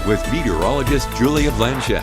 with meteorologist Julia Blanchett.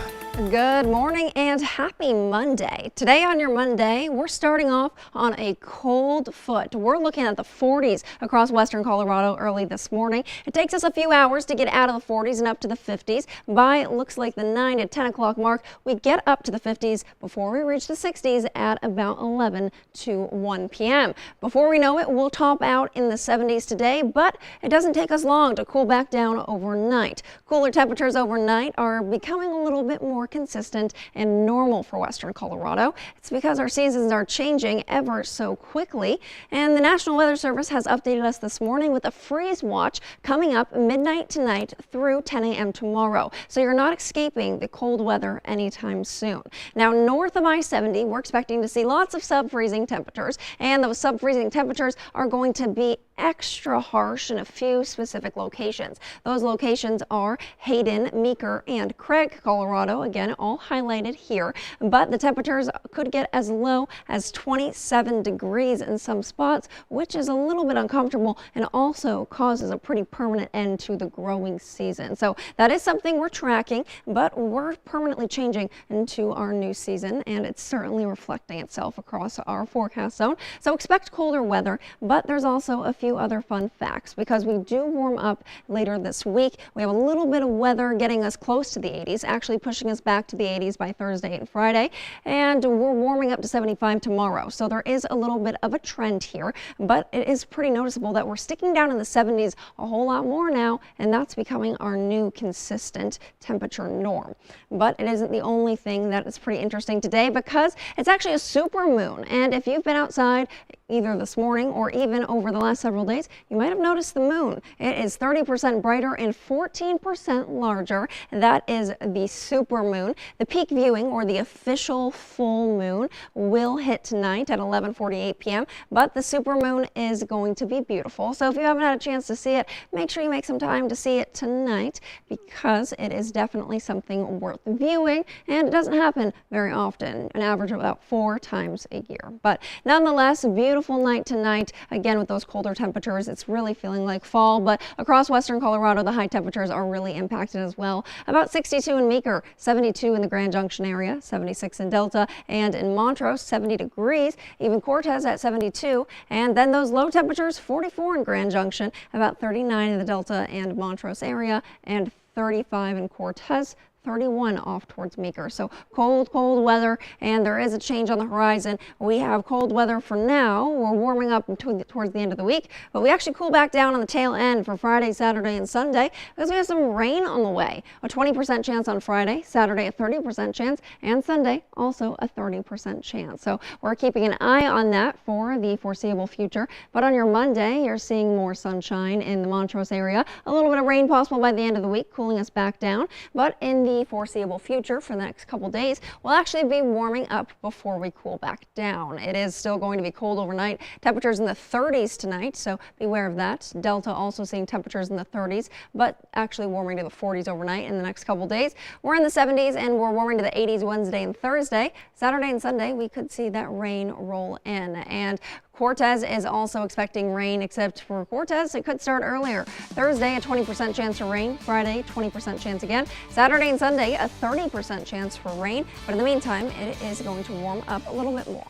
Good morning and happy Monday. Today on your Monday, we're starting off on a cold foot. We're looking at the 40s across western Colorado early this morning. It takes us a few hours to get out of the 40s and up to the 50s. By it looks like the 9 to 10 o'clock mark, we get up to the 50s before we reach the 60s at about 11 to 1 p.m. Before we know it, we'll top out in the 70s today, but it doesn't take us long to cool back down overnight. Cooler temperatures overnight are becoming a little bit more consistent and normal for western Colorado. It's because our seasons are changing ever so quickly, and the National Weather Service has updated us this morning with a freeze watch coming up midnight tonight through 10 a.m. tomorrow. So you're not escaping the cold weather anytime soon. Now, north of I-70, we're expecting to see lots of sub-freezing temperatures, and those sub-freezing temperatures are going to be extra harsh in a few specific locations. Those locations are Hayden, Meeker, and Craig, Colorado. Again, all highlighted here, but the temperatures could get as low as 27 degrees in some spots, which is a little bit uncomfortable and also causes a pretty permanent end to the growing season. So that is something we're tracking, but we're permanently changing into our new season, and it's certainly reflecting itself across our forecast zone. So expect colder weather, but there's also a few other fun facts because we do warm up later this week. We have a little bit of weather getting us close to the 80s, actually pushing us back to the 80s by Thursday and Friday, and we're warming up to 75 tomorrow. So there is a little bit of a trend here, but it is pretty noticeable that we're sticking down in the 70s a whole lot more now, and that's becoming our new consistent temperature norm. But it isn't the only thing that is pretty interesting today because it's actually a super moon, and if you've been outside either this morning or even over the last several days, you might have noticed the moon. It is 30% brighter and 14% larger. That is the super moon. The peak viewing, or the official full moon, will hit tonight at 11:48 p.m., but the super moon is going to be beautiful. So if you haven't had a chance to see it, make sure you make some time to see it tonight because it is definitely something worth viewing, and it doesn't happen very often, an average of about 4 times a year. But nonetheless, a beautiful night tonight. Again, with those colder temperatures, it's really feeling like fall, but across western Colorado, the high temperatures are really impacted as well. About 62 in Meeker, 72 in the Grand Junction area, 76 in Delta, and in Montrose, 70 degrees, even Cortez at 72, and then those low temperatures, 44 in Grand Junction, about 39 in the Delta and Montrose area, and 35 in Cortez, 31 off towards Meeker. So cold weather, and there is a change on the horizon. We have cold weather for now. We're warming up towards the end of the week, but we actually cool back down on the tail end for Friday, Saturday, and Sunday because we have some rain on the way. A 20% chance on Friday, Saturday a 30% chance, and Sunday also a 30% chance. So we're keeping an eye on that for the foreseeable future. But on your Monday, you're seeing more sunshine in the Montrose area. A little bit of rain possible by the end of the week, cooling us back down. But in the foreseeable future for the next couple days, we'll actually be warming up before we cool back down. It is still going to be cold overnight. Temperatures in the 30s tonight, so beware of that. Delta also seeing temperatures in the 30s, but actually warming to the 40s overnight in the next couple days. We're in the 70s and we're warming to the 80s Wednesday and Thursday. Saturday and Sunday, we could see that rain roll in. And Cortez is also expecting rain, except for Cortez, it could start earlier. Thursday, a 20% chance for rain. Friday, 20% chance again. Saturday and Sunday, a 30% chance for rain. But in the meantime, it is going to warm up a little bit more.